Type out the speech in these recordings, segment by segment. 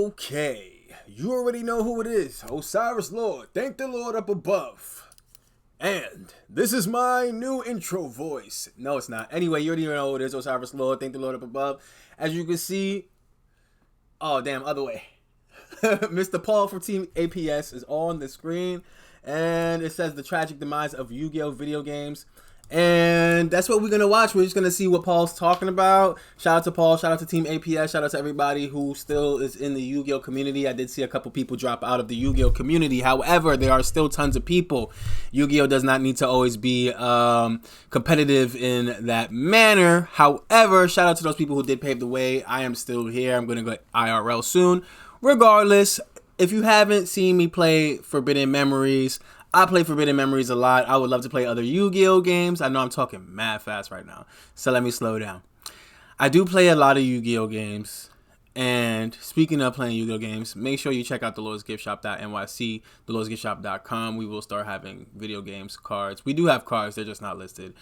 Okay, you already know who it is. Osiris Lord, thank the Lord up above. And this is my new intro voice. No, it's not. Anyway, you already know who it is. Osiris Lord, thank the Lord up above. As you can see, oh damn, other way. Mr. Paul from Team APS is on the screen. And it says the tragic demise of Yu-Gi-Oh! Video games. And that's what we're going to watch. We're just going to see what Paul's talking about. Shout out to Paul. Shout out to Team APS. Shout out to everybody who still is in the Yu-Gi-Oh! Community. I did see a couple people drop out of the Yu-Gi-Oh! Community. However, there are still tons of people. Yu-Gi-Oh! Does not need to always be competitive in that manner. However, shout out to those people who did pave the way. I am still here. I'm going to go IRL soon. Regardless, if you haven't seen me play Forbidden Memories, I play Forbidden Memories a lot. I would love to play other Yu-Gi-Oh! Games. I know I'm talking mad fast right now, so let me slow down. I do play a lot of Yu-Gi-Oh! Games. And speaking of playing Yu-Gi-Oh! Games, make sure you check out theLordsGiftShop.nyc, theLordsGiftShop.com. We will start having video games, cards. We do have cards. They're just not listed.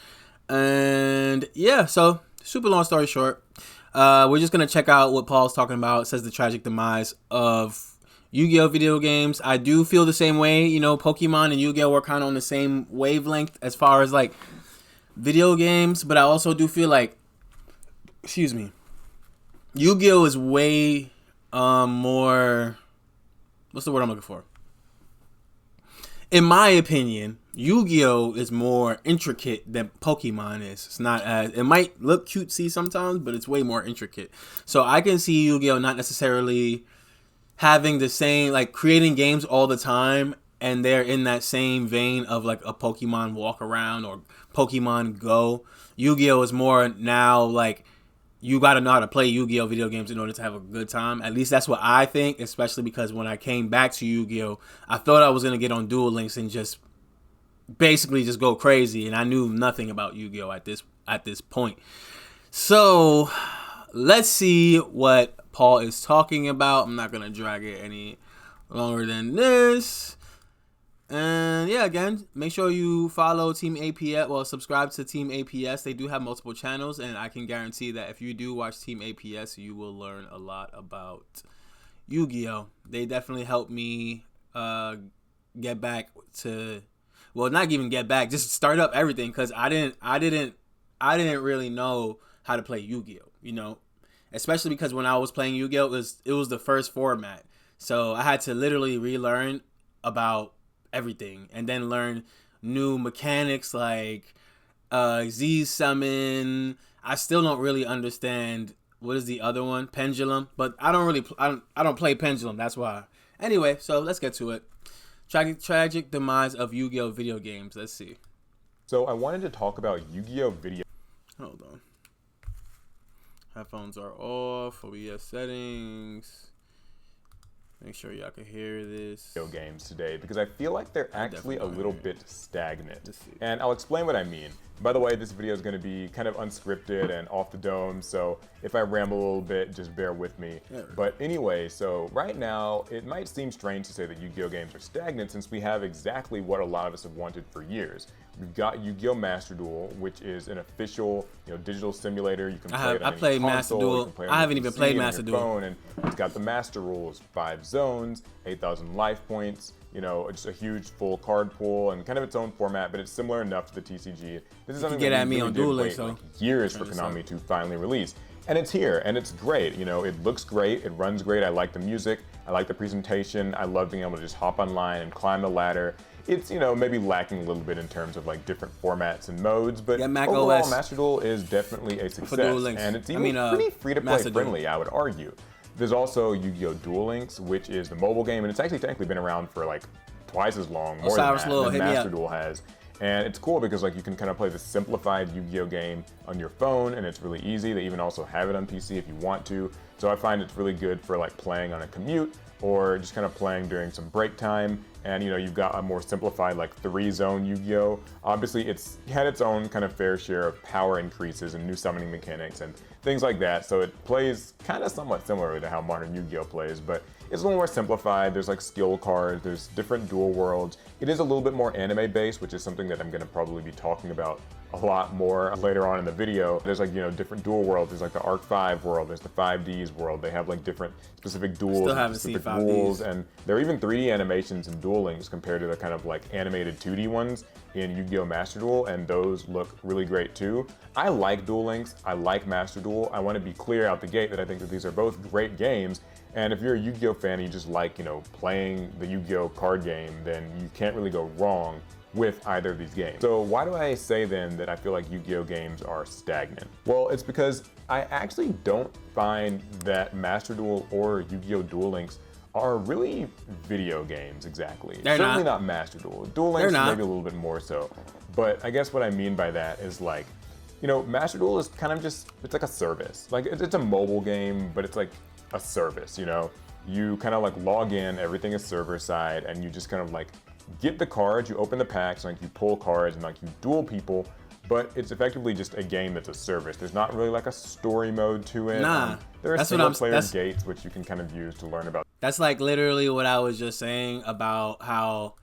And yeah, so super long story short, we're just going to check out what Paul's talking about. It says the tragic demise of Yu-Gi-Oh! Video games. I do feel the same way. You know, Pokemon and Yu-Gi-Oh! Were kind of on the same wavelength as far as like video games, but I also do feel like, excuse me, Yu-Gi-Oh! Is way more, what's the word I'm looking for? In my opinion, Yu-Gi-Oh! Is more intricate than Pokemon is. It's not as, it might look cutesy sometimes, but it's way more intricate. So I can see Yu-Gi-Oh! Not necessarily having the same, like creating games all the time, and they're in that same vein of like a Pokemon walk around or Pokemon Go. Yu-Gi-Oh! Is more now like you got to know how to play Yu-Gi-Oh! Video games in order to have a good time. At least that's what I think, especially because when I came back to Yu-Gi-Oh! I thought I was going to get on Duel Links and just basically just go crazy, and I knew nothing about Yu-Gi-Oh! at this point. So let's see what Paul is talking about. I'm not going to drag it any longer than this. And yeah, again, make sure you follow Team APS. Well, subscribe to Team APS. They do have multiple channels, and I can guarantee that if you do watch Team APS, you will learn a lot about Yu-Gi-Oh! They definitely helped me get back to, well, not even get back, just start up everything, because I didn't really know how to play Yu-Gi-Oh! You know, especially because when I was playing Yu-Gi-Oh! It was the first format, so I had to literally relearn about everything and then learn new mechanics like Z summon. I still don't really understand what is the other one, pendulum, but I don't play pendulum, that's why. Anyway, so let's get to it. Tragic demise of Yu-Gi-Oh! Video games. Let's see. So I wanted to talk about Yu-Gi-Oh! Video. Hold on. Headphones are off. OBS settings. Make sure y'all can hear this. Video games today, because I feel like they're actually a little bit stagnant. And I'll explain what I mean. By the way, this video is going to be kind of unscripted and off the dome, so if I ramble a little bit, just bear with me. But anyway, so right now, it might seem strange to say that Yu-Gi-Oh! Games are stagnant since we have exactly what a lot of us have wanted for years. We've got Yu-Gi-Oh! Master Duel, which is an official, digital simulator. You can play it on any Master console, Duel. I haven't even played Master Duel. Phone, and it's got the master rules: 5 zones, 8,000 life points. Just a huge full card pool and kind of its own format, but it's similar enough to the TCG. This is something that we really did wait like years for Konami to finally release. And it's here, and it's great. It looks great, it runs great. I like the music, I like the presentation. I love being able to just hop online and climb the ladder. It's, maybe lacking a little bit in terms of like different formats and modes, but overall, Master Duel is definitely a success. And it's even pretty free-to-play friendly, I would argue. There's also Yu-Gi-Oh! Duel Links, which is the mobile game, and it's actually technically been around for like twice as long, more than Master Duel has. And it's cool because like you can kind of play the simplified Yu-Gi-Oh! Game on your phone, and it's really easy. They even also have it on PC if you want to. So I find it's really good for like playing on a commute or just kind of playing during some break time. And you've got a more simplified like 3-zone Yu-Gi-Oh! Obviously it's had its own kind of fair share of power increases and new summoning mechanics and things like that. So it plays kind of somewhat similarly to how modern Yu-Gi-Oh! Plays, but it's a little more simplified. There's like skill cards, there's different dual worlds. It is a little bit more anime based, which is something that I'm gonna probably be talking about a lot more later on in the video. There's like, different duel worlds. There's like the Arc 5 world, there's the 5Ds world. They have like different specific duels and specific rules, and there are even 3D animations in Duel Links compared to the kind of like animated 2D ones in Yu-Gi-Oh! Master Duel, and those look really great too. I like Duel Links, I like Master Duel. I want to be clear out the gate that I think that these are both great games, and if you're a Yu-Gi-Oh! Fan and you just like, playing the Yu-Gi-Oh! Card game, then you can't really go wrong with either of these games. So why do I say then that I feel like Yu-Gi-Oh! Games are stagnant? Well, it's because I actually don't find that Master Duel or Yu-Gi-Oh! Duel Links are really video games exactly. They're Certainly not. not Master Duel. Duel Links maybe a little bit more so. But I guess what I mean by that is like, Master Duel is kind of just, it's like a service. Like it's a mobile game, but it's like a service, You kind of like log in, everything is server side, and you just kind of like get the cards, you open the packs, like you pull cards and like you duel people, but it's effectively just a game that's a service. There's not really like a story mode to it. Nah, there are single player gates which you can kind of use to learn about. That's like literally what I was just saying about how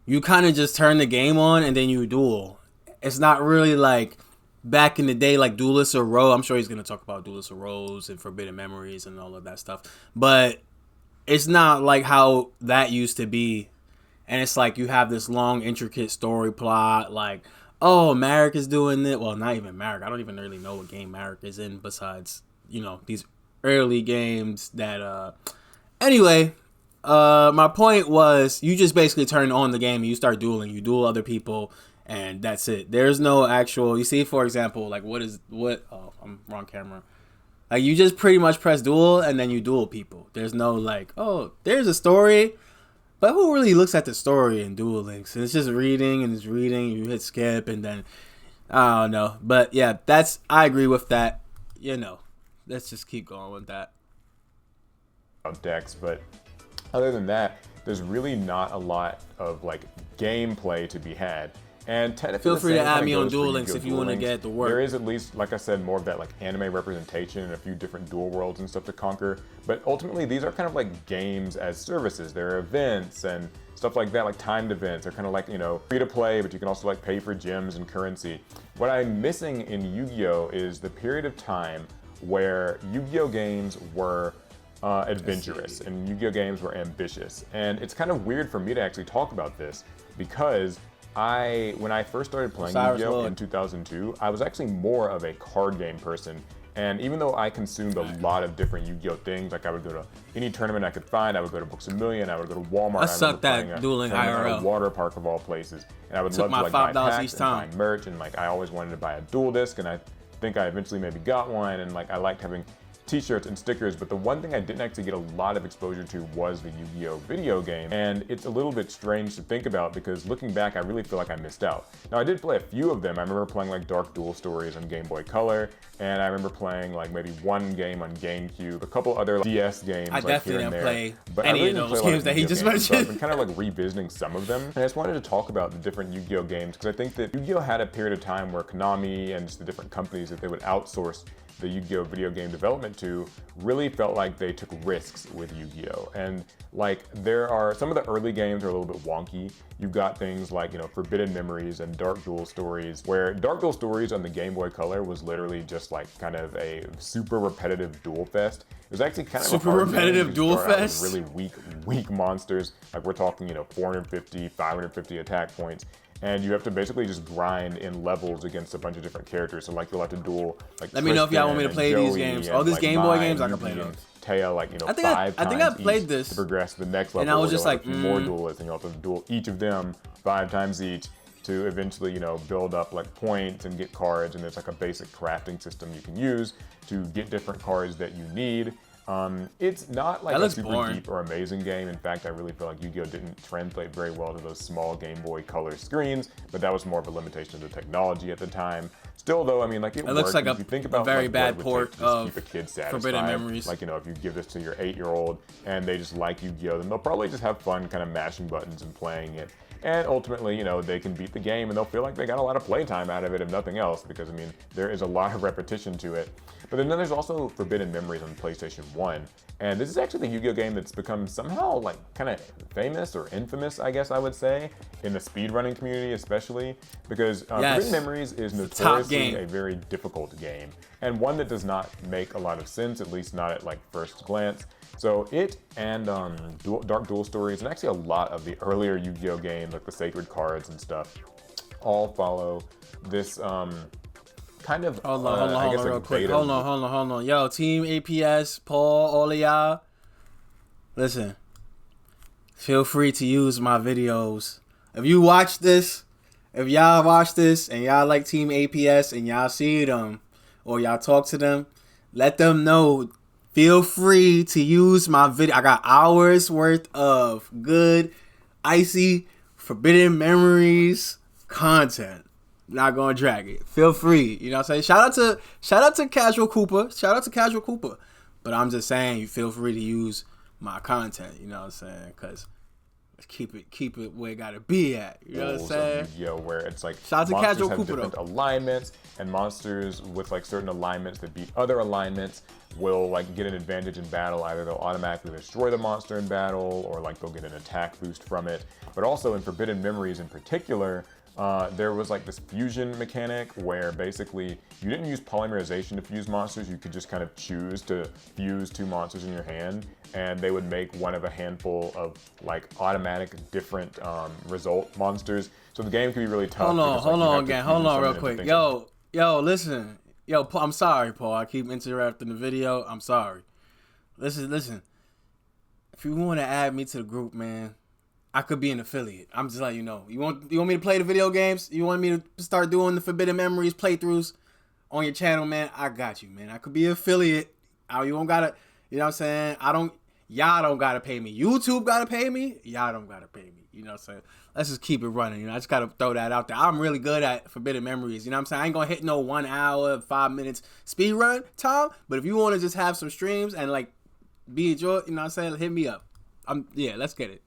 you kind of just turn the game on and then you duel. It's not really like back in the day like Duelist or Row. I'm sure he's going to talk about Duelist or Rows and Forbidden Memories and all of that stuff. But it's not like how that used to be. And it's like you have this long, intricate story plot. Like, oh, Marek is doing it. Well, not even Marek. I don't even really know what game Marek is in besides, these early games that... Anyway, my point was you just basically turn on the game and you start dueling. You duel other people, and that's it. There's no actual... You see, for example, like Oh, I'm wrong camera. Like, you just pretty much press duel, and then you duel people. There's no, like, oh, there's a story... But who really looks at the story in Duel Links? And it's just reading and it's reading. You hit skip and then I don't know. But yeah, I agree with that. Let's just keep going with that. Decks, but other than that, there's really not a lot of like gameplay to be had. And feel free to add me on Duel Links if you want to get the work. There is at least, like I said, more of that like anime representation and a few different duel worlds and stuff to conquer. But ultimately, these are kind of like games as services. There are events and stuff like that, like timed events. They're kind of like, free to play, but you can also like pay for gems and currency. What I'm missing in Yu-Gi-Oh! Is the period of time where Yu-Gi-Oh! Games were adventurous and Yu-Gi-Oh! Games were ambitious. And it's kind of weird for me to actually talk about this because when I first started playing Yu-Gi-Oh! In 2002, I was actually more of a card game person. And even though I consumed a lot of different Yu-Gi-Oh! Things, like I would go to any tournament I could find, I would go to Books A Million, I would go to Walmart. I sucked at dueling IRL. A water park of all places. And I would love to like buy packs and buy merch, and like I always wanted to buy a duel disc, and I think I eventually maybe got one, and like I liked having t-shirts and stickers, but the one thing I didn't actually get a lot of exposure to was the Yu-Gi-Oh! Video game, and it's a little bit strange to think about because looking back, I really feel like I missed out. Now, I did play a few of them. I remember playing like Dark Duel Stories on Game Boy Color, and I remember playing like maybe one game on GameCube, a couple other like, DS games I like here and there. Play but any of those games that he just mentioned. So I've been kind of like revisiting some of them, and I just wanted to talk about the different Yu-Gi-Oh! Games because I think that Yu-Gi-Oh! Had a period of time where Konami and just the different companies that they would outsource the Yu-Gi-Oh! Video game development to really felt like they took risks with Yu-Gi-Oh! And like there are some of the early games are a little bit wonky. You've got things like, Forbidden Memories and Dark Duel Stories, where Dark Duel Stories on the Game Boy Color was literally just like kind of a super repetitive duel fest. It was actually kind of super repetitive duel fest. Really weak monsters. Like we're talking, 450, 550 attack points. And you have to basically just grind in levels against a bunch of different characters. So like you'll have to duel like Let me know if y'all want me to play these games. All these Game Boy games, I can play those. Taya, like, I think I played this to progress to the next level. And I was just like, more duelists, and you'll have to duel each of them 5 times each to eventually, build up like points and get cards. And there's like a basic crafting system you can use to get different cards that you need. It's not like a super deep or amazing game. In fact, I really feel like Yu-Gi-Oh! Didn't translate very well to those small Game Boy Color screens, but that was more of a limitation of the technology at the time. Still, though, I mean, like it looks like if you think about, a very like, bad port of keep a kid satisfied. Forbidden Memories. Like, if you give this to your 8-year-old and they just like Yu-Gi-Oh! Then they'll probably just have fun kind of mashing buttons and playing it. And ultimately, you know, they can beat the game and they'll feel like they got a lot of playtime out of it, if nothing else, because I mean, there is a lot of repetition to it. But then there's also Forbidden Memories on PlayStation 1. And this is actually the Yu-Gi-Oh game that's become somehow like kind of famous or infamous, I guess I would say, in the speedrunning community especially, because Forbidden Memories is notoriously a very difficult game, and one that does not make a lot of sense, at least not at like first glance. So it and Dark Duel Stories, and actually a lot of the earlier Yu-Gi-Oh games, like the Sacred Cards and stuff, all follow this kind of hold on real quick. Hold on. Yo, Team APS, Paul, all of y'all, listen. Feel free to use my videos. If you watch this, if y'all watch this and y'all like Team APS and y'all see them or y'all talk to them, let them know. Feel free to use my video. I got hours worth of good, icy, Forbidden Memories content. Not gonna drag it. Feel free. You know what I'm saying? Shout out to Casual Cooper. But I'm just saying, you feel free to use my content. You know what I'm saying? Because keep it where it gotta be at. You know what I'm saying? Yu-Gi-Oh, where it's like shout out to monsters Casual have Cooper, different though. alignments, and monsters with like certain alignments that beat other alignments will like get an advantage in battle. Either they'll automatically destroy the monster in battle, or like they'll get an attack boost from it. But also in Forbidden Memories in particular, there was like this fusion mechanic where basically you didn't use polymerization to fuse monsters. You could just kind of choose to fuse two monsters in your hand, and they would make one of a handful of like automatic different result monsters. So the game can be really tough. Hold on real quick. Yo, listen. Yo, Paul, I'm sorry, Paul. I keep interrupting the video. I'm sorry. Listen. If you want to add me to the group, man, I could be an affiliate. I'm just letting you know. You want me to play the video games? You want me to start doing the Forbidden Memories playthroughs on your channel, man? I got you, man. I could be an affiliate. You don't gotta, you know what I'm saying? Y'all don't gotta pay me. YouTube gotta pay me. Y'all don't gotta pay me. You know what I'm saying? Let's just keep it running. You know, I just gotta throw that out there. I'm really good at Forbidden Memories. You know what I'm saying? I ain't gonna hit no 1 hour, 5 minutes speed run time. But if you want to just have some streams and like be enjoyed, you know what I'm saying? Hit me up. Let's get it.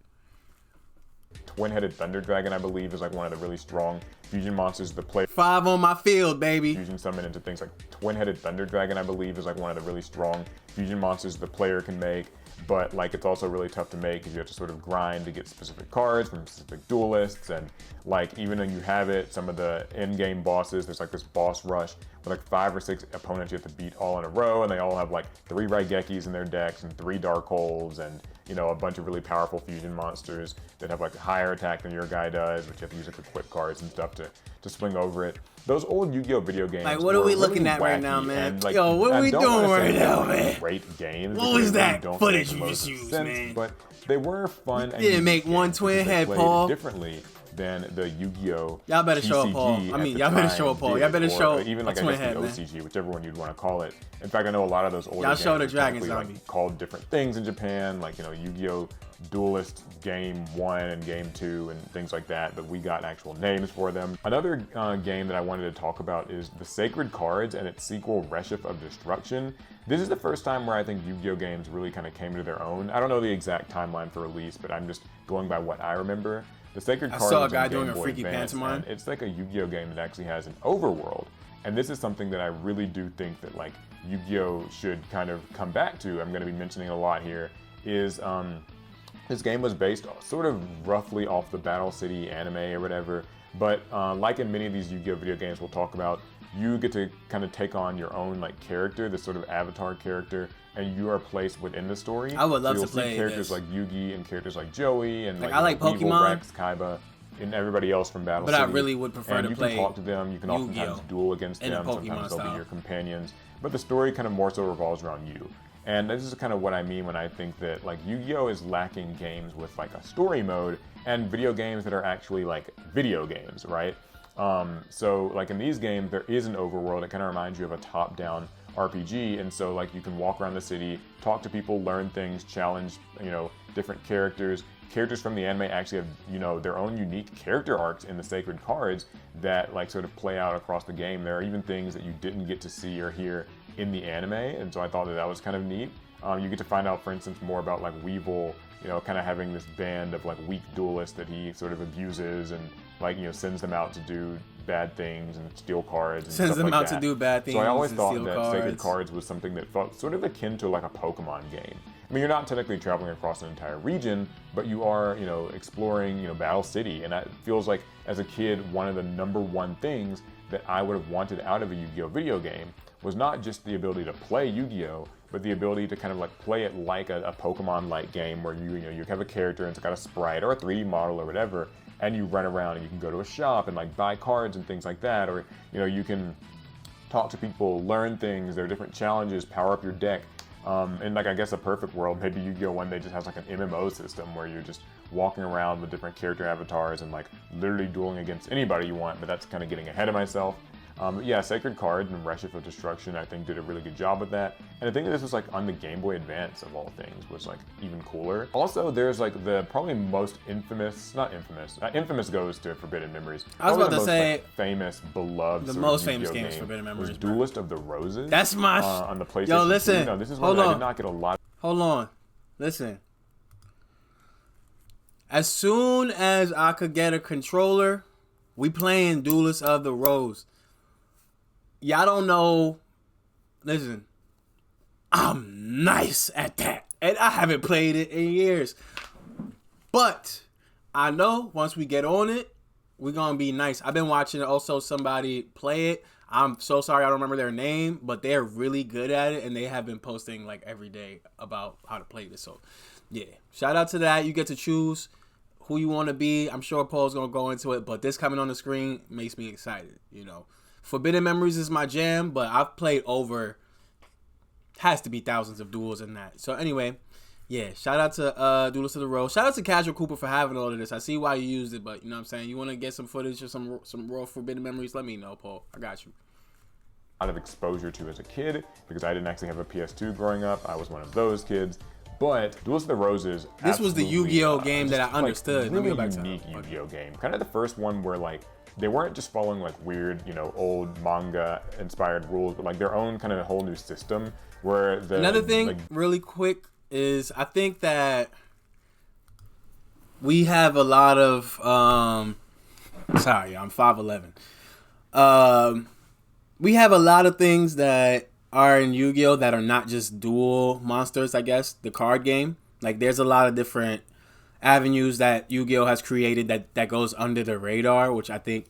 Twin-headed Thunder Dragon, I believe, is like one of the really strong fusion monsters to play. 5 on my field, baby. Fusion summon into things like Twin-headed Thunder Dragon, I believe, is like one of the really strong fusion monsters the player can make. But like it's also really tough to make because you have to sort of grind to get specific cards from specific duelists, and like even though you have it, some of the in-game bosses, there's like this boss rush with like 5 or 6 opponents you have to beat all in a row, and they all have like 3 Raigekis in their decks and 3 Darkholds and, you know, a bunch of really powerful fusion monsters that have like higher attack than your guy does, which you have to use like equip cards and stuff to swing over it. Those old Yu-Gi-Oh video games. Like, what are we looking at right now, man? And, like, yo, what are we doing right now, man? Great games. What was that footage you just used, man? But they were fun. You didn't make one twin head, Paul. Differently than the Yu-Gi-Oh! Y'all better TCG show up, Paul. Y'all better show up, Paul. Y'all better show even like I guess the OCG, whichever one you'd want to call it. In fact, I know a lot of those older games show the Dragons on me. Called different things in Japan, like, you know, Yu-Gi-Oh! Duelist Game 1 and Game 2 and things like that, but we got actual names for them. Another game that I wanted to talk about is the Sacred Cards and its sequel, Reshif of Destruction. This is the first time where I think Yu-Gi-Oh! Games really kind of came to their own. I don't know the exact timeline for release, but I'm just going by what I remember. The Sacred Cards. I saw a guy doing a freaky pantomime. It's like a Yu-Gi-Oh! Game that actually has an overworld. And this is something that I really do think that like Yu-Gi-Oh! Should kind of come back to. I'm going to be mentioning a lot here. Is this game was based sort of roughly off the Battle City anime or whatever, but like in many of these Yu-Gi-Oh! Video games we'll talk about, you get to kind of take on your own like character, this sort of avatar character, and you are placed within the story. I would love to play characters this. like Yugi and characters like Joey and I like Weevil, Pokemon, Rex, Kaiba, and everybody else from Battle City. City. But I really would prefer to play. You can talk to them. You can oftentimes duel against them. Sometimes they'll be your companions. But the story kind of more so revolves around you. And this is kind of what I mean when I think that like Yu-Gi-Oh! Is lacking games with like a story mode and video games that are actually like video games, right? So like in these games, there is an overworld. It kind of reminds you of a top-down RPG, and so like you can walk around the city, talk to people, learn things, challenge, you know, different characters. Characters from the anime actually have, you know, their own unique character arcs in the Sacred Cards that like sort of play out across the game. There are even things that you didn't get to see or hear in the anime, and so I thought that was kind of neat. You get to find out, for instance, more about like Weevil, you know, kind of having this band of like weak duelists that he sort of abuses and like, you know, sends them out to do bad things and steal cards and sends stuff them like out that. to do bad things. So I always and thought steal that cards. Sacred Cards was something that felt sort of akin to like a Pokemon game. I mean, you're not technically traveling across an entire region, but you are, you know, exploring, you know, Battle City. And that feels like, as a kid, one of the #1 things that I would have wanted out of a Yu-Gi-Oh video game was not just the ability to play Yu-Gi-Oh, but the ability to kind of like play it like a Pokemon-like game where you know, you have a character and it's got a sprite or a 3D model or whatever, and you run around and you can go to a shop and like buy cards and things like that, or, you know, you can talk to people, learn things, there are different challenges, power up your deck. In like, I guess a perfect world, maybe Yu-Gi-Oh! One day just has like an MMO system where you're just walking around with different character avatars and like literally dueling against anybody you want, but that's kind of getting ahead of myself. But yeah, Sacred Cards and Reshift of Destruction, I think, did a really good job with that. And I think that this was like on the Game Boy Advance of all things, was like even cooler. Also, there's like the probably most infamous, not infamous, infamous goes to Forbidden Memories. I was about to say, like, famous, beloved, the most famous game is Forbidden Memories. Was Duelist of the Roses. That's my on the PlayStation. Yo, listen. 2. No, this is one that I did not get a lot. Hold on, listen. As soon as I could get a controller, we playing Duelist of the Rose. Y'all don't know. Listen, I'm nice at that, and I haven't played it in years. But I know once we get on it, we're gonna be nice. I've been watching also somebody play it. I'm so sorry I don't remember their name, but they're really good at it, and they have been posting like every day about how to play this. So, yeah, shout out to that. You get to choose who you want to be. I'm sure Paul's gonna go into it, but this coming on the screen makes me excited. You know, Forbidden Memories is my jam, but I've played over, has to be thousands of duels in that. So anyway, yeah, shout out to Duelist of the Rose. Shout out to Casual Cooper for having all of this. I see why you used it, but you know what I'm saying? You want to get some footage or some raw Forbidden Memories, let me know, Paul. I got you. A lot of exposure to as a kid, because I didn't actually have a PS2 growing up. I was one of those kids. But Duelist of the Roses, this was the Yu-Gi-Oh game that I understood. Like, really unique Yu-Gi-Oh game. Kind of the first one where like they weren't just following like weird, you know, old manga inspired rules, but like their own kind of whole new system where the another thing like, really quick is I think that we have a lot of sorry, I'm 5'11". We have a lot of things that are in Yu-Gi-Oh that are not just dual monsters, I guess, the card game. Like there's a lot of different avenues that Yu-Gi-Oh has created that goes under the radar, which I think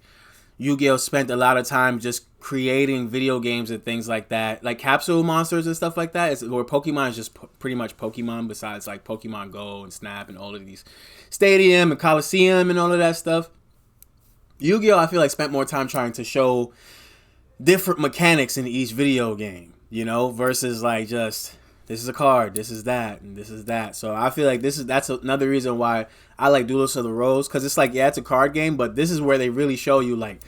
Yu-Gi-Oh spent a lot of time just creating video games and things like that, like capsule monsters and stuff like that. It's where Pokemon is just pretty much Pokemon, besides like Pokemon Go and Snap and all of these Stadium and Coliseum and all of that stuff. Yu-Gi-Oh, I feel like, spent more time trying to show different mechanics in each video game, you know, versus like just this is a card, this is that, and this is that. So I feel like that's another reason why I like Duelist of the Rose, because it's like, yeah, it's a card game, but this is where they really show you like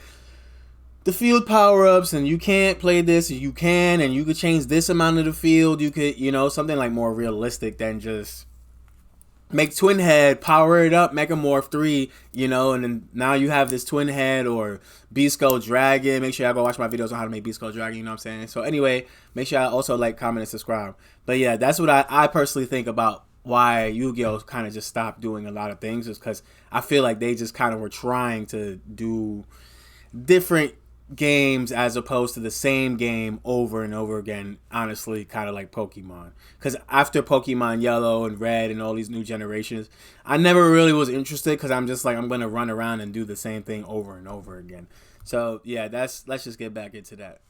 the field power-ups, and you can't play this, and you can, and you could change this amount of the field. You could, you know, something like more realistic than just make Twin Head, power it up, Megamorph 3, you know, and then now you have this Twin Head or Beast Skull Dragon. Make sure y'all go watch my videos on how to make Beast Skull Dragon, you know what I'm saying? So anyway, make sure y'all also like, comment, and subscribe. But yeah, that's what I personally think about why Yu-Gi-Oh kind of just stopped doing a lot of things, is because I feel like they just kind of were trying to do different games as opposed to the same game over and over again, honestly, kind of like Pokemon. Because after Pokemon Yellow and Red and all these new generations, I never really was interested, because I'm just like, I'm going to run around and do the same thing over and over again. So yeah, let's just get back into that.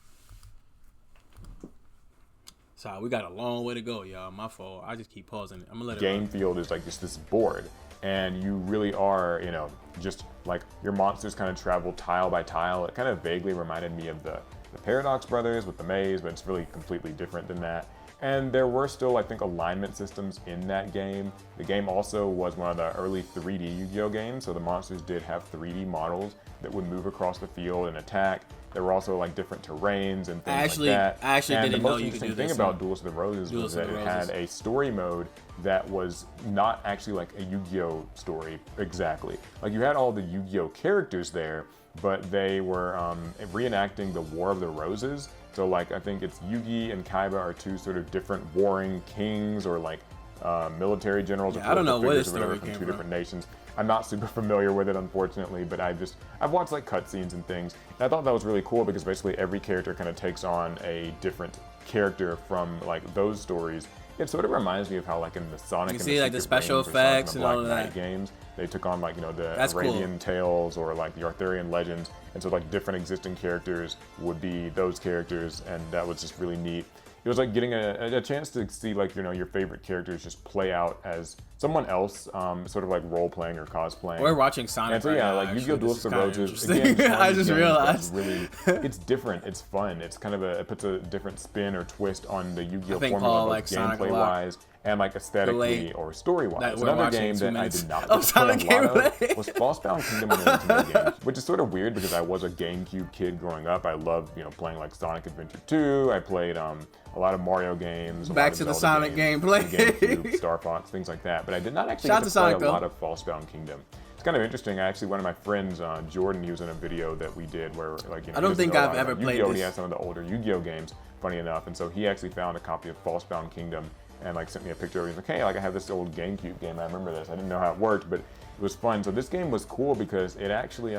Sorry, we got a long way to go, y'all. My fault. I just keep pausing it. I'm gonna let it game run. field is like just this board, and you really are, you know, just like your monsters kind of travel tile by tile. It kind of vaguely reminded me of the Paradox Brothers with the maze, but it's really completely different than that. And there were still, I think, alignment systems in that game. The game also was one of the early 3D Yu-Gi-Oh games, so the monsters did have 3D models that would move across the field and attack. There were also like different terrains and things like that. I actually didn't know you could do this. The most interesting thing about Duelist of the Roses was that it had a story mode that was not actually like a Yu-Gi-Oh story exactly. Like you had all the Yu-Gi-Oh characters there, but they were reenacting the War of the Roses. So like I think it's Yugi and Kaiba are two sort of different warring kings or like military generals. Yeah, I don't know what his story from came two from. different nations. I'm not super familiar with it, unfortunately, but I've watched like cutscenes and things, and I thought that was really cool because basically every character kind of takes on a different character from like those stories. It sort of reminds me of how like in the Sonic and see, like the special Games or Sonic effects and and the all Black of Knight that. games, they took on like, you know, the That's Arabian cool. Tales or like the Arthurian Legends, and so like different existing characters would be those characters, and that was just really neat. It was like getting a chance to see like, you know, your favorite characters just play out as someone else, sort of like role playing or cosplaying. We're watching Sonic. And so right yeah, now, like Yu-Gi-Oh! actually. Duelist This of is the Roses. kinda Again, interesting. I just realized. Really, it's different. It's fun. It's kind of it puts a different spin or twist on the Yu-Gi-Oh! I think formula, Paul both likes Sonic a lot. gameplay-wise and like aesthetically or story-wise. Another game that I did not Sonic play a lot gameplay. of was Falsebound Kingdom on the Nintendo games, which is sort of weird because I was a GameCube kid growing up. I loved, you know, playing like Sonic Adventure 2. I played a lot of Mario games. Back to the Sonic gameplay. GameCube, Star Fox, things like that. But I did not actually get to play a lot of Falsebound Kingdom. It's kind of interesting. Actually, one of my friends, Jordan, he was in a video that we did where, like, you know, I don't think I've ever played Yu-Gi-Oh! this. He has some of the older Yu-Gi-Oh! Games, funny enough, and so he actually found a copy of Falsebound Kingdom and like sent me a picture of it. He's like, hey, like I have this old GameCube game. I remember this. I didn't know how it worked, but it was fun. So this game was cool because it actually,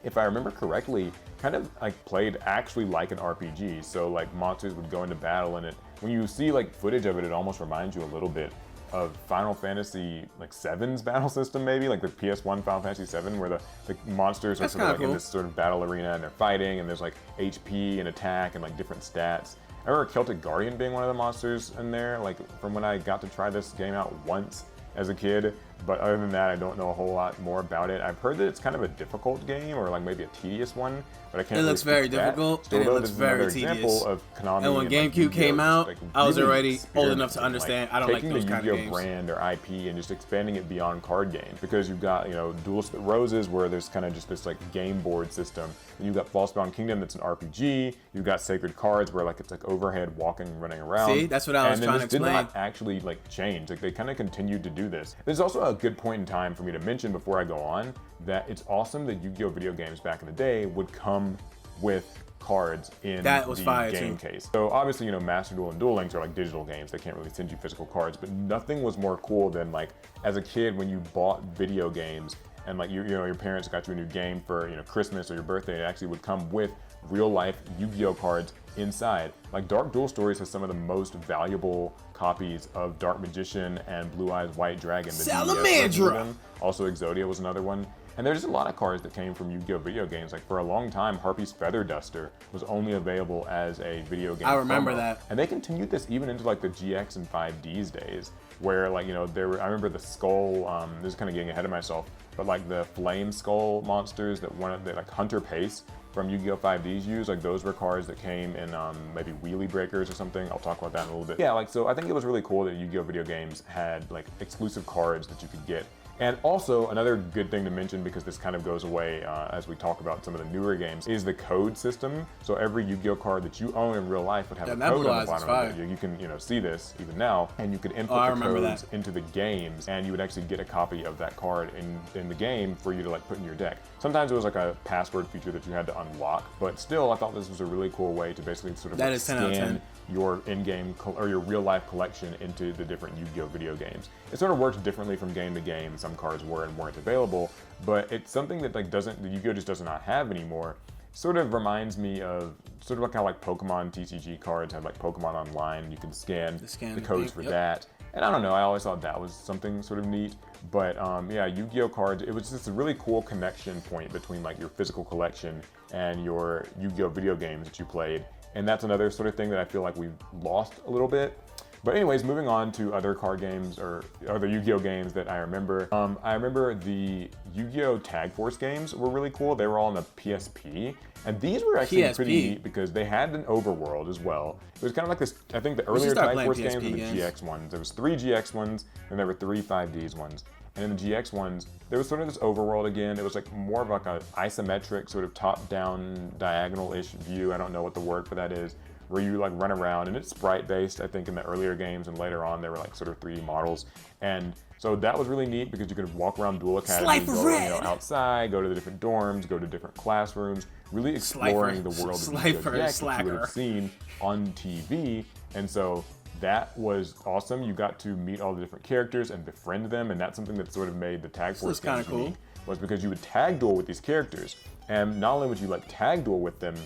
if I remember correctly, kind of like played actually like an RPG. So like monsters would go into battle, and when you see like footage of it, it almost reminds you a little bit of Final Fantasy like 7's battle system, maybe like the PS1 Final Fantasy 7, where the monsters are sort of like in this sort of battle arena and they're fighting, and there's like HP and attack and like different stats. I remember Celtic Guardian being one of the monsters in there, like from when I got to try this game out once as a kid. But other than that, I don't know a whole lot more about it. I've heard that it's kind of a difficult game, or like maybe a tedious one, but I can't. It looks very difficult, and it looks very tedious. Of Konami and when GameCube came out, I was already old enough to understand. I don't like those kind of games. Taking the Yu-Gi-Oh! Brand or IP and just expanding it beyond card games, because you've got, you know, Duelist of the Roses, where there's kind of just this like game board system. And you've got Falsebound Kingdom, that's an RPG. You've got Sacred Cards, where like it's like overhead walking, running around. See, that's what I was trying to explain. And did not actually like change. Like they kind of continued to do this. There's also a good point in time for me to mention before I go on that it's awesome that Yu-Gi-Oh! Video games back in the day would come with cards in the game case. So obviously, you know, Master Duel and Duel Links are like digital games. They can't really send you physical cards, but nothing was more cool than like as a kid when you bought video games and like you know your parents got you a new game for, you know, Christmas or your birthday. It actually would come with real life Yu-Gi-Oh! Cards inside. Like Dark Duel Stories has some of the most valuable copies of Dark Magician and Blue Eyes White Dragon. Salamandra! Also Exodia was another one. And there's a lot of cards that came from Yu-Gi-Oh! Video games. Like for a long time, Harpy's Feather Duster was only available as a video game. I remember that. And they continued this even into like the GX and 5Ds days, where like, you know, I remember the Skull, this is kind of getting ahead of myself, but like the Flame Skull monsters that like Hunter Pace from Yu-Gi-Oh! 5Ds used, like those were cards that came in maybe Wheelie Breakers or something. I'll talk about that in a little bit. Yeah, like so I think it was really cool that Yu-Gi-Oh! Video games had like exclusive cards that you could get. And also, another good thing to mention, because this kind of goes away as we talk about some of the newer games, is the code system. So every Yu-Gi-Oh! Card that you own in real life would have a code on the bottom of it. You can, you know, see this even now, and you could input the codes into the games, and you would actually get a copy of that card in the game for you to like put in your deck. Sometimes it was like a password feature that you had to unlock, but still, I thought this was a really cool way to basically sort of like scan your in-game or your real-life collection into the different Yu-Gi-Oh! Video games. It sort of works differently from game to game. Some cards were and weren't available, but it's something that like the Yu-Gi-Oh! Just does not have anymore. Sort of reminds me of sort of like how like Pokemon TCG cards had like Pokemon Online. You can scan the codes for that. And I don't know, I always thought that was something sort of neat. But yeah, Yu-Gi-Oh! Cards, it was just a really cool connection point between like your physical collection and your Yu-Gi-Oh! Video games that you played. And that's another sort of thing that I feel like we've lost a little bit. But anyways, moving on to other card games or other Yu-Gi-Oh! Games that I remember. I remember the Yu-Gi-Oh! Tag Force games were really cool. They were all on the PSP. And these were actually pretty neat because they had an overworld as well. It was kind of like this, I think the earlier Tag Force games were the GX ones. There was 3 GX ones, and there were 3 5Ds ones. And in the GX ones, there was sort of this overworld again. It was like more of like an isometric, sort of top-down, diagonal-ish view. I don't know what the word for that is, where you like run around, and it's sprite-based, I think, in the earlier games, and later on there were like sort of 3D models. And so that was really neat because you could walk around Duel Academy, go, you know, outside, go to the different dorms, go to different classrooms, really exploring the world of Yu-Gi-Oh! That you would have seen on TV. And so that was awesome. You got to meet all the different characters and befriend them, and that's something that sort of made the Tag Force games unique, was because you would tag duel with these characters. And not only would you like tag duel with them,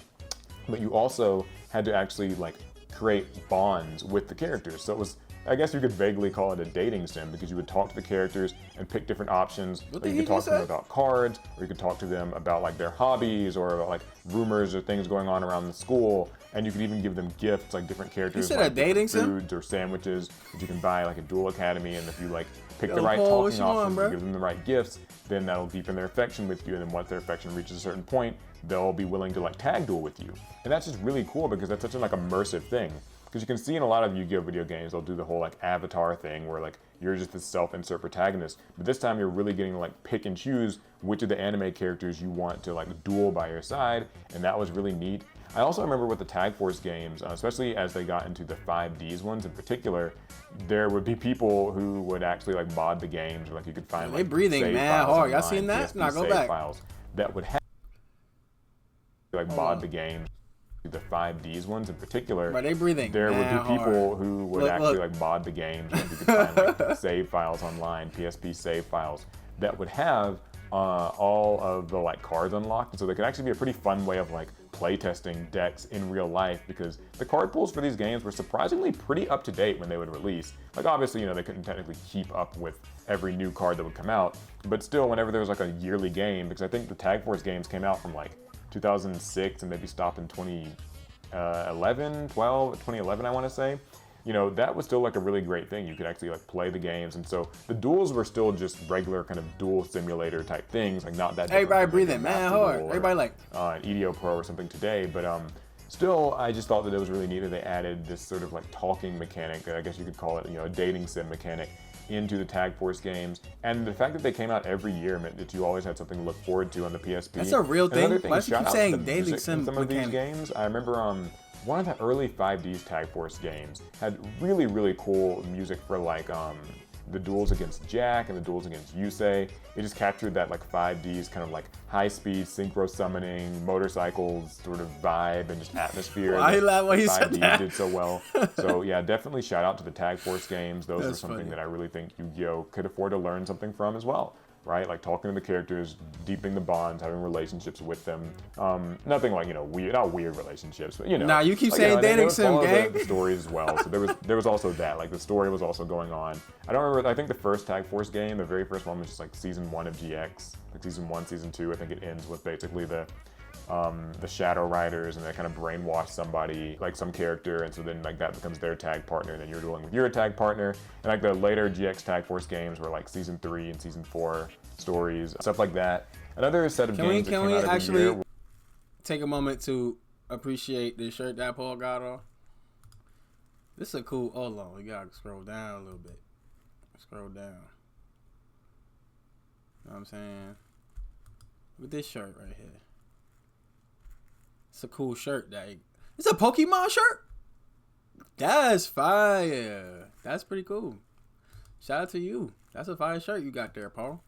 but you also had to actually like create bonds with the characters. So it was, I guess you could vaguely call it a dating sim, because you would talk to the characters and pick different options. Or you could talk to them about cards, or you could talk to them about like their hobbies, or about, like rumors or things going on around the school. And you could even give them gifts, like different characters, like foods or sandwiches that you can buy, like a Duel Academy. And if you like pick the right talking options and give them the right gifts, then that'll deepen their affection with you. And then once their affection reaches a certain point, they'll be willing to like tag duel with you. And that's just really cool, because that's such a like immersive thing. Because you can see in a lot of Yu-Gi-Oh! Video games, they'll do the whole like avatar thing where like you're just this self-insert protagonist. But this time you're really getting to like pick and choose which of the anime characters you want to like duel by your side. And that was really neat. I also remember with the Tag Force games, especially as they got into the 5Ds ones in particular, there would be people who would actually like mod the games, or like you could find like breathing mad hard. Y'all seen that? Now go back. Files that would have like mod the games. The 5Ds ones in particular, there would be people who would actually like mod the games. Like you could find like save files online, PSP save files that would have all of the like cards unlocked, and so they could actually be a pretty fun way of like playtesting decks in real life, because the card pools for these games were surprisingly pretty up to date when they would release. Like obviously, you know, they couldn't technically keep up with every new card that would come out, but still, whenever there was like a yearly game, because I think the Tag Force games came out from like 2006 and maybe stopped in 2011, I want to say. You know, that was still like a really great thing. You could actually like play the games, and so the duels were still just regular kind of duel simulator type things, like not that. Everybody breathing mad hard. Everybody like an EDO Pro or something today, but still, I just thought that it was really neat that they added this sort of like talking mechanic, I guess you could call it, you know, a dating sim mechanic, into the Tag Force games. And the fact that they came out every year meant that you always had something to look forward to on the PSP. That's a real thing. Why do you keep saying dating sim some of these games? I remember one of the early 5Ds Tag Force games had really, really cool music for like the duels against Jack and the duels against Yusei. It just captured that like 5D's kind of like high-speed synchro summoning, motorcycles sort of vibe and just atmosphere. I laugh when you said that. 5D did so well. So yeah, definitely shout out to the Tag Force games. Those are something that I really think Yu-Gi-Oh! Could afford to learn something from as well. Right, like talking to the characters, deepening the bonds, having relationships with them. Nothing like, you know, weird, not weird relationships, but you know. Nah, you keep saying dating sim, gang. The stories as well. So there was also that, like the story was also going on. I don't remember. I think the first Tag Force game, the very first one, was just like season 1 of GX, like season 1, season 2. I think it ends with basically the Shadow Riders, and they kind of brainwash somebody, like some character, and so then like that becomes their tag partner, and then you're dueling with your tag partner. And like the later GX Tag Force games were like season 3 and season 4 stories, stuff like that. Another set of games that came out every year. Take a moment to appreciate the shirt that Paul got on? This is a cool. Hold on, we gotta scroll down a little bit. Scroll down. You know what I'm saying? Look at this shirt right here. It's a cool shirt. It's a Pokemon shirt? That's fire. That's pretty cool. Shout out to you. That's a fire shirt you got there, Paul.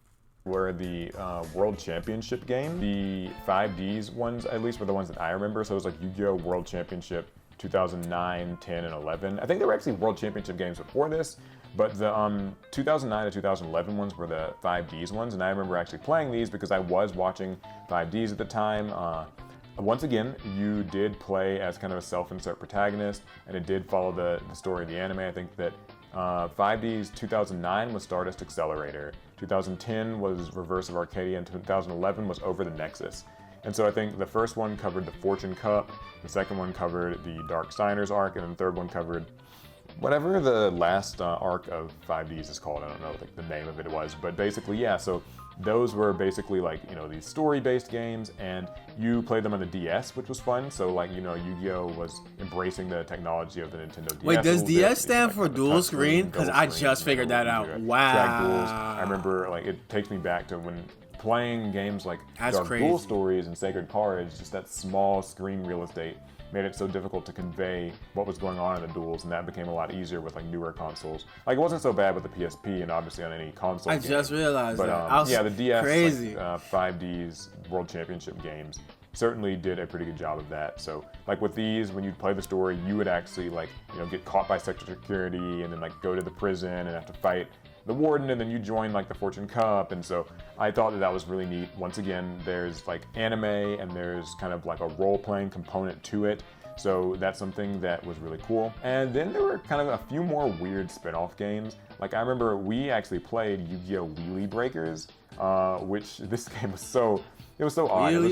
Were the World Championship game. The 5Ds ones, at least, were the ones that I remember. So it was like Yu-Gi-Oh! World Championship 2009, 10, and 11. I think there were actually World Championship games before this, but the 2009 to 2011 ones were the 5Ds ones. And I remember actually playing these because I was watching 5Ds at the time. Once again, you did play as kind of a self-insert protagonist, and it did follow the story of the anime. I think that 5D's 2009 was Stardust Accelerator, 2010 was Reverse of Arcadia, and 2011 was Over the Nexus. And so I think the first one covered the Fortune Cup, the second one covered the Dark Signers arc, and then the third one covered whatever the last arc of 5Ds is called. I don't know like the name of it was, but basically, yeah, so those were basically like, you know, these story-based games, and you played them on the DS, which was fun. So like, you know, Yu-Gi-Oh! Was embracing the technology of the Nintendo DS. Wait, does DS stand for dual screen? Because I just figured that out. Wow. Track duels. I remember like it takes me back to when playing games like Dark Duel Stories and Sacred Cards, just that small screen real estate made it so difficult to convey what was going on in the duels, and that became a lot easier with like newer consoles. Like it wasn't so bad with the PSP and obviously on any console. I just realized but, that. Yeah, the DS, crazy. Like, 5D's World Championship games certainly did a pretty good job of that. So like with these, when you'd play the story, you would actually like, you know, get caught by sector security and then like go to the prison and have to fight the warden, and then you join like the Fortune Cup. And so I thought that that was really neat. Once again, there's like anime and there's kind of like a role-playing component to it. So that's something that was really cool. And then there were kind of a few more weird spin-off games. Like I remember we actually played Yu-Gi-Oh! Wheelie Breakers, which this game was so odd. It was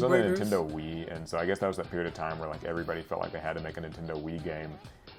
on the Nintendo Wii, and so I guess that was that period of time where like everybody felt like they had to make a Nintendo Wii game.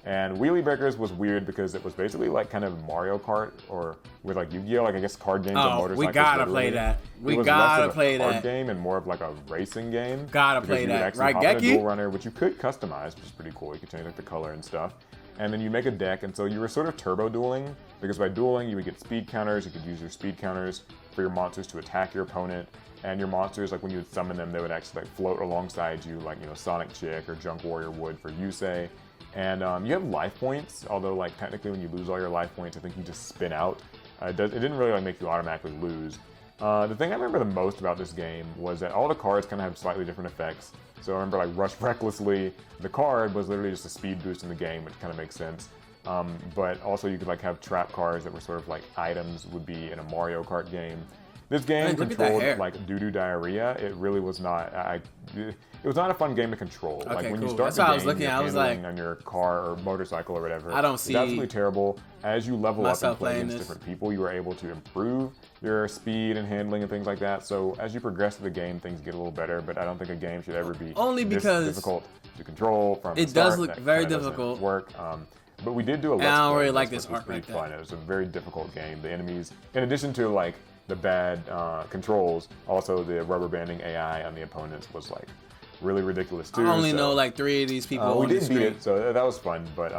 And Wheelie Breakers was weird because it was basically like kind of Mario Kart or with like Yu-Gi-Oh! Like I guess card games and motorcycles. We gotta play that. We gotta play that. Card game and more of like a racing game. Gotta play that. Right, Geki? A dual runner, which you could customize, which is pretty cool. You could change like the color and stuff. And then you make a deck, and so you were sort of turbo dueling, because by dueling you would get speed counters. You could use your speed counters for your monsters to attack your opponent. And your monsters, like when you would summon them, they would actually like float alongside you, like, you know, Sonic Chick or Junk Warrior would for Yusei. And you have life points, although like technically when you lose all your life points, I think you just spin out. It didn't really like make you automatically lose. The thing I remember the most about this game was that all the cards kind of have slightly different effects. So I remember like Rush Recklessly, the card was literally just a speed boost in the game, which kind of makes sense. But also you could like have trap cards that were sort of like items would be in a Mario Kart game. This game controlled like doo-doo diarrhea. It really was not. It was not a fun game to control. Okay, like when cool. you start That's the what game, I was looking you're at. I was like, on your car or motorcycle or whatever. I don't see. It's absolutely terrible. As you level up and play playing against different people, you are able to improve your speed and handling and things like that. So as you progress through the game, things get a little better. But I don't think a game should ever be because this difficult to control from the it start. does look very difficult. Work. But we did do a let's play. I don't really like this this art pretty like fun. It was a very difficult game. The enemies, in addition to like the bad controls, also the rubber banding AI on the opponents was like really ridiculous too. I only know like 3 of these people. We did beat it, so that was fun. But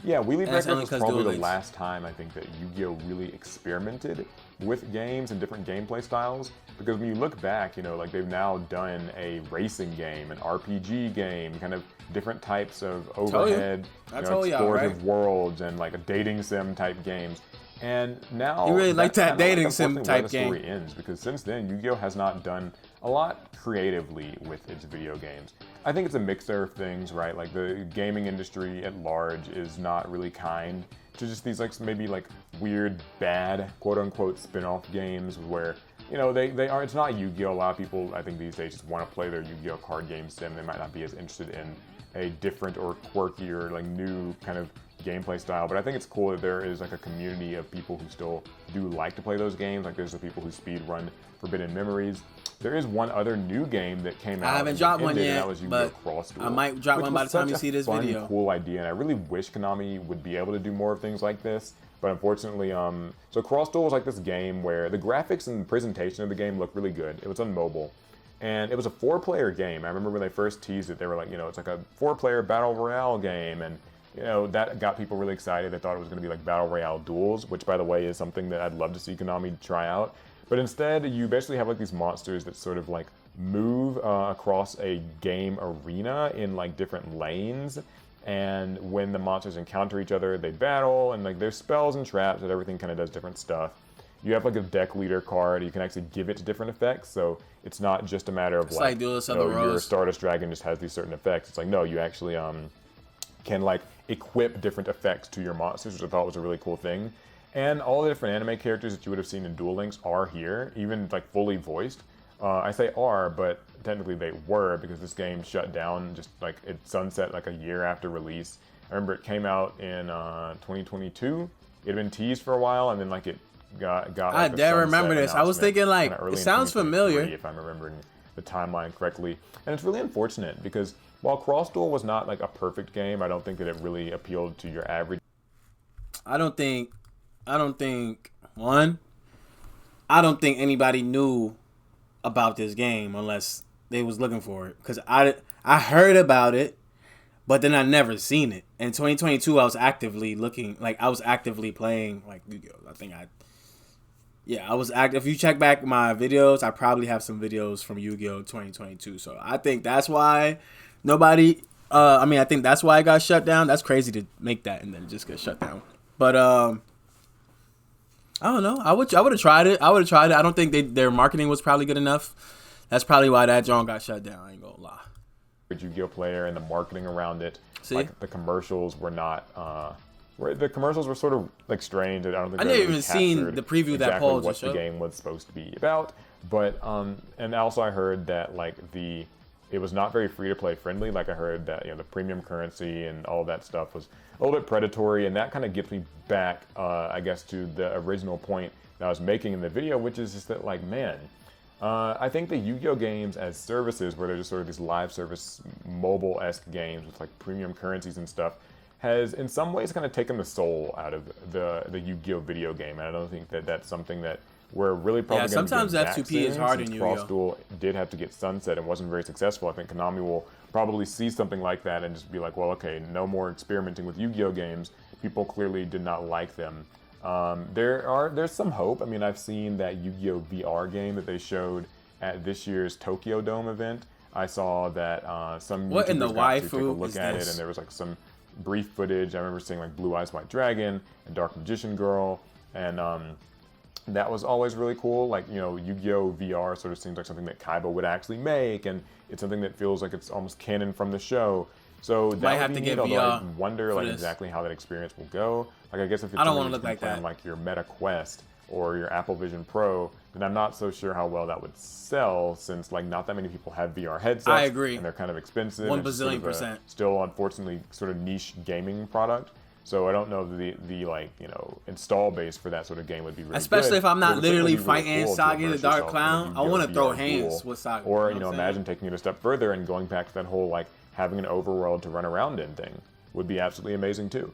yeah, Wheelie Breakers was probably the last time I think that Yu-Gi-Oh! Really experimented with games and different gameplay styles. Because when you look back, you know, like they've now done a racing game, an RPG game, kind of different types of overhead, explorative worlds, and like a dating sim type games. And now you really like that dating sim type game. Where the story ends, because since then Yu-Gi-Oh! Has not done a lot creatively with its video games. I think it's a mixture of things, right? Like the gaming industry at large is not really kind to just these like maybe like weird, bad, quote unquote spin-off games where, you know, they are. It's not Yu-Gi-Oh! A lot of people I think these days just want to play their Yu-Gi-Oh! Card game sim. They might not be as interested in a different or quirky or like new kind of gameplay style, but I think it's cool that there is like a community of people who still do like to play those games. Like there's the people who speed run Forbidden Memories. There is one other new game that came out. I haven't dropped one yet, but I might drop one by the time you see this video. Cool idea, and I really wish Konami would be able to do more of things like this. But unfortunately, so Cross Duel was like this game where the graphics and the presentation of the game looked really good. It was on mobile. And it was a 4-player game. I remember when they first teased it, they were like, you know, it's like a 4-player battle royale game, and you know, that got people really excited. They thought it was going to be like battle royale duels, which by the way is something that I'd love to see Konami try out. But instead, you basically have like these monsters that sort of like move across a game arena in like different lanes. And when the monsters encounter each other, they battle, and like there's spells and traps and everything kind of does different stuff. You have like a deck leader card. You can actually give it different effects. So it's not just a matter of like your Stardust Dragon just has these certain effects. It's like, no, you actually can like equip different effects to your monsters, which I thought was a really cool thing. And all the different anime characters that you would have seen in Duel Links are here, even like fully voiced. I say are, but technically they were, because this game shut down just like it sunset like a year after release. I remember it came out in 2022. It had been teased for a while, and then like it got like, I dare remember this. I was thinking like it sounds familiar if I'm remembering the timeline correctly. And it's really unfortunate because while Cross Duel was not like a perfect game, I don't think that it really appealed to your average. I don't think anybody knew about this game unless they was looking for it, because I heard about it, but then I never seen it. In 2022, I was actively looking, like I was actively playing like Yu-Gi-Oh! I was active. If you check back my videos, I probably have some videos from Yu-Gi-Oh! 2022. So I think that's why nobody. I think that's why it got shut down. That's crazy to make that and then just get shut down. But I don't know. I would have tried it. I don't think their marketing was probably good enough That's probably why that joint got shut down. I ain't gonna lie. Yu-Gi-Oh player and the marketing around it. See? Like the commercials were not. The commercials were sort of like strange. I don't think I never even seen the preview that Paul what just showed. The game was supposed to be about. But and also I heard that like it was not very free to play friendly. Like I heard that the premium currency and all that stuff was a little bit predatory, and that kind of gets me back, I guess, to the original point that I was making in the video, which is just that like man. I think the Yu-Gi-Oh games as services, where they're just sort of these live service mobile-esque games with like premium currencies and stuff, has in some ways kind of taken the soul out of the Yu-Gi-Oh video game. And I don't think that that's something that we're really probably going to sometimes F2P is hard in Yu-Gi-Oh. Cross Duel did have to get sunset and wasn't very successful. I think Konami will probably see something like that and just be like, well, okay, no more experimenting with Yu-Gi-Oh games. People clearly did not like them. There's some hope. I mean, I've seen that Yu-Gi-Oh VR game that they showed at this year's Tokyo Dome event. I saw that some what in the YouTubers got to waifu take a look is at this? it, and there was like some brief footage. I remember seeing like Blue Eyes White Dragon and Dark Magician Girl, and that was always really cool. Like, Yu-Gi-Oh VR sort of seems like something that Kaiba would actually make, and it's something that feels like it's almost canon from the show. So that Might would have be to neat, get although VR I wonder like this. exactly how that experience will go. Like I guess if it's I don't wanna something look that's like playing that. like your Meta Quest or your Apple Vision Pro, then I'm not so sure how well that would sell, since like not that many people have VR headsets. I agree. And they're kind of expensive. 1 and it's sort of bazillion %. Still, unfortunately, sort of niche gaming product. So I don't know if the like install base for that sort of game would be really Especially good. if I'm But not it would certainly literally be really fighting cool to Saga the immerse Dark yourself in a Clown. I Yu-Gi-Oh want to throw VR hands duel. with Saga. Or you know what I'm imagine taking it a step further and going back to that whole like having an overworld to run around in thing would be absolutely amazing too.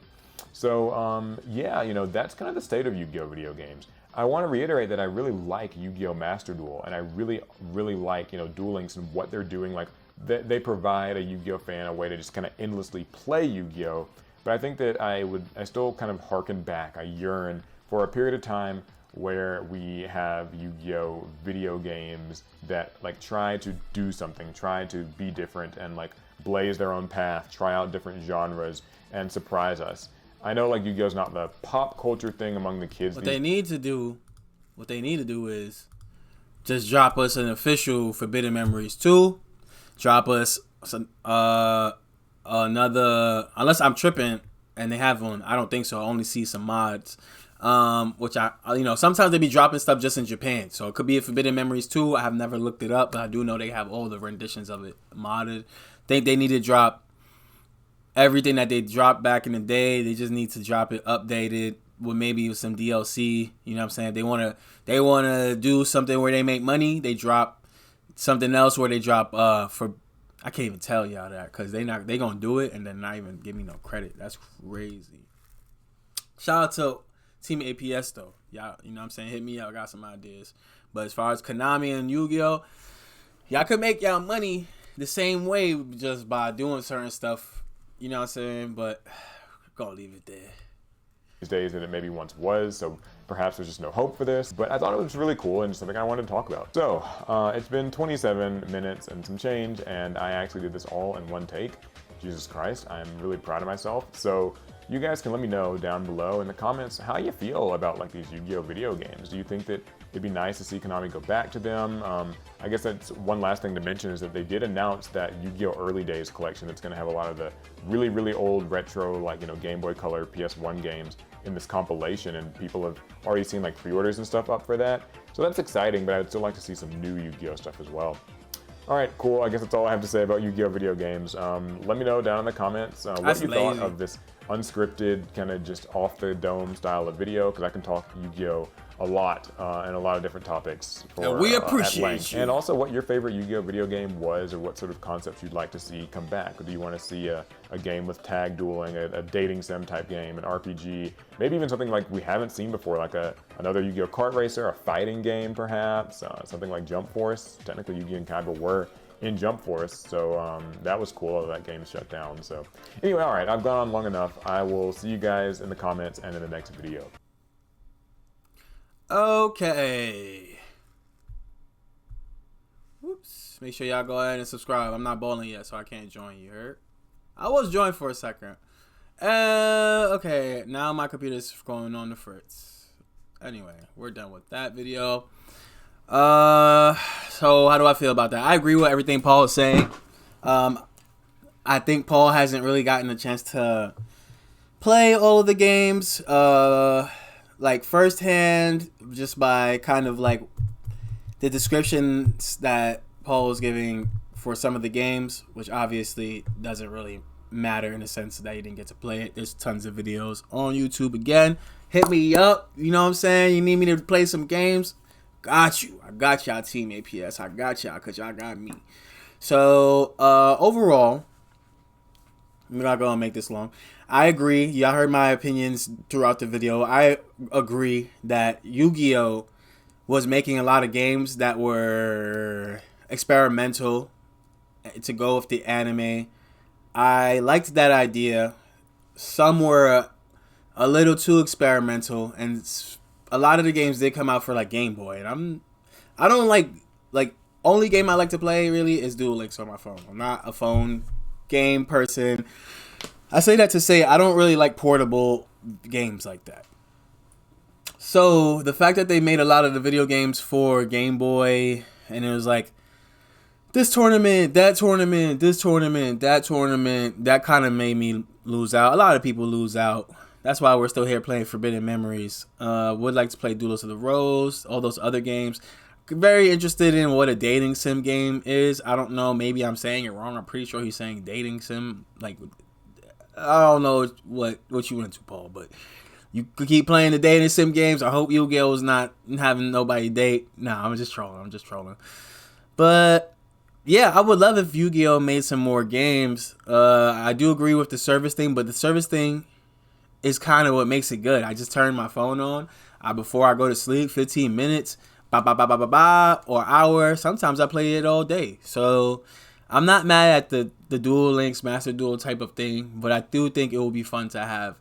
So yeah, that's kind of the state of Yu-Gi-Oh video games. I want to reiterate that I really like Yu-Gi-Oh Master Duel, and I really, really like Duel Links and what they're doing. Like they provide a Yu-Gi-Oh fan a way to just kind of endlessly play Yu-Gi-Oh. But I think that I still kind of harken back. I yearn for a period of time where we have Yu-Gi-Oh video games that like try to do something, try to be different, and like blaze their own path, try out different genres, and surprise us. I know like Yu-Gi-Oh's not the pop culture thing among the kids. What they need to do is just drop us an official Forbidden Memories 2. Drop us another, unless I'm tripping and they have one. I don't think so. I only see some mods. Which sometimes they be dropping stuff just in Japan. So it could be a Forbidden Memories 2. I have never looked it up, but I do know they have all the renditions of it modded. Think they need to drop everything that they dropped back in the day. They just need to drop it updated with maybe some DLC. You know what I'm saying? They wanna do something where they make money. They drop something else where they drop for, I can't even tell y'all that because they gonna do it and then not even give me no credit. That's crazy. Shout out to Team APS though. Y'all, you know what I'm saying? Hit me up. I got some ideas. But as far as Konami and Yu-Gi-Oh, y'all could make y'all money the same way just by doing certain stuff. You know what I'm saying? But gonna leave it there. These days than it maybe once was, so perhaps there's just no hope for this. But I thought it was really cool and something I wanted to talk about. So it's been 27 minutes and some change, and I actually did this all in one take. Jesus Christ, I'm really proud of myself. So you guys can let me know down below in the comments how you feel about like these Yu-Gi-Oh video games. Do you think that it'd be nice to see Konami go back to them? I guess that's one last thing to mention is that they did announce that Yu-Gi-Oh Early Days collection that's going to have a lot of the really, really old retro, like, Game Boy Color, PS1 games in this compilation, and people have already seen like pre-orders and stuff up for that. So that's exciting, but I'd still like to see some new Yu-Gi-Oh stuff as well. All right, cool. I guess that's all I have to say about Yu-Gi-Oh video games. Let me know down in the comments what you thought of this unscripted, kind of just off the dome style of video, because I can talk Yu-Gi-Oh a lot and a lot of different topics. And we appreciate you. And also what your favorite Yu-Gi-Oh video game was, or what sort of concepts you'd like to see come back. Or do you want to see a game with tag dueling, a dating sim type game, an RPG, maybe even something like we haven't seen before, like another Yu-Gi-Oh kart racer, a fighting game perhaps, something like Jump Force. Technically Yu-Gi-Oh and Kaiba were in Jump Force, so that was cool, although that game shut down. So anyway, all right, I've gone on long enough. I will see you guys in the comments and in the next video. Okay. Whoops. Make sure y'all go ahead and subscribe. I'm not bowling yet, so I can't join you, heard? I was joined for a second. Okay, now my computer's going on the fritz. Anyway, we're done with that video. So how do I feel about that? I agree with everything Paul is saying. I think Paul hasn't really gotten a chance to play all of the games, like firsthand, just by kind of like the descriptions that Paul was giving for some of the games, which obviously doesn't really matter in the sense that you didn't get to play it. There's tons of videos on YouTube. Again, hit me up. You know what I'm saying? You need me to play some games? Got you. I got y'all, Team APS. I got y'all because y'all got me. So, overall, I'm not going to make this long. I agree. Y'all heard my opinions throughout the video. I agree that Yu-Gi-Oh! Was making a lot of games that were experimental to go with the anime. I liked that idea. Some were a little too experimental, and a lot of the games did come out for like Game Boy. And I don't like only game I like to play really is Duel Links on my phone. I'm not a phone game person. I say that to say I don't really like portable games like that. So the fact that they made a lot of the video games for Game Boy, and it was like this tournament, that tournament, this tournament, that tournament, that kind of made me lose out. A lot of people lose out. That's why we're still here playing Forbidden Memories. Would like to play Duelist of the Rose, all those other games. Very interested in what a dating sim game is. I don't know. Maybe I'm saying it wrong. I'm pretty sure he's saying dating sim. Like, I don't know what you into, Paul, but you could keep playing the dating sim games. I hope Yu-Gi-Oh! Is not having nobody date. Nah, I'm just trolling. But yeah, I would love if Yu-Gi-Oh! Made some more games. I do agree with the service thing, but the service thing is kind of what makes it good. I just turn my phone on before I go to sleep, 15 minutes, or hour. Sometimes I play it all day. So I'm not mad at the Duel Links Master Duel type of thing, but I do think it will be fun to have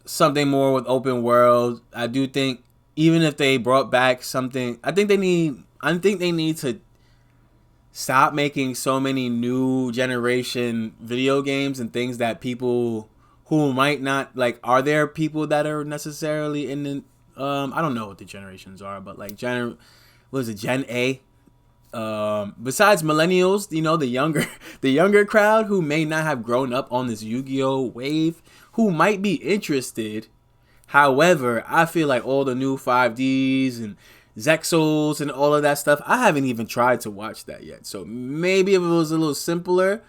something more with open world. I do think even if they brought back something, I think they need to stop making so many new generation video games and things that people who might not like. Are there people that are necessarily in the I don't know what the generations are, but like Gen A? Besides millennials, you know, the younger crowd who may not have grown up on this Yu-Gi-Oh! Wave, who might be interested. However, I feel like all the new 5Ds and Zexals and all of that stuff, I haven't even tried to watch that yet. So maybe if it was a little simpler,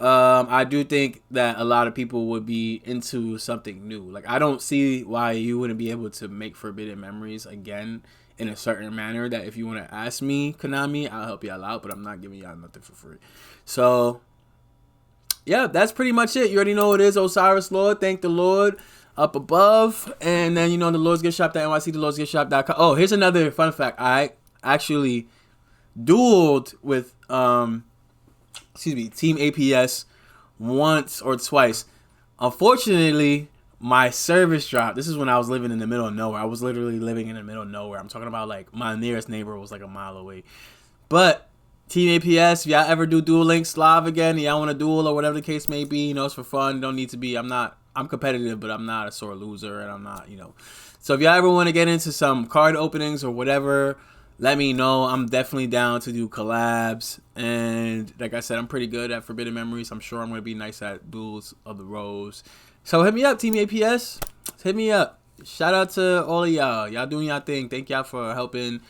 I do think that a lot of people would be into something new. Like, I don't see why you wouldn't be able to make Forbidden Memories again in a certain manner. That if you want to ask me, Konami, I'll help y'all out, but I'm not giving y'all nothing for free. So yeah, that's pretty much it. You already know what it is. Osiris Lord, thank the Lord up above. And then, you know, the Lord's Gift Shop, NYC, the Lord's Gift Shop.com. Oh, here's another fun fact. I actually dueled with Team APS once or twice. Unfortunately, my service dropped. This is when I was living in the middle of nowhere. I was literally living in the middle of nowhere. I'm talking about like my nearest neighbor was like a mile away. But Team APS, if y'all ever do Duel Links live again, y'all want to duel or whatever the case may be, you know, it's for fun. Don't need to be. I'm competitive, but I'm not a sore loser, and I'm not, you know. So if y'all ever want to get into some card openings or whatever, let me know. I'm definitely down to do collabs. And like I said, I'm pretty good at Forbidden Memories. I'm sure I'm going to be nice at Duels of the Rose. So hit me up, Team APS. Hit me up. Shout out to all of y'all. Y'all doing y'all thing. Thank y'all for helping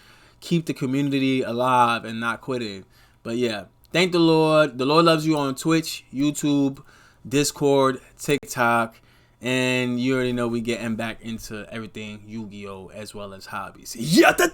keep the community alive and not quitting. But yeah, thank the Lord. The Lord loves you on Twitch, YouTube, Discord, TikTok. And you already know we getting back into everything Yu-Gi-Oh! As well as hobbies. Yatta!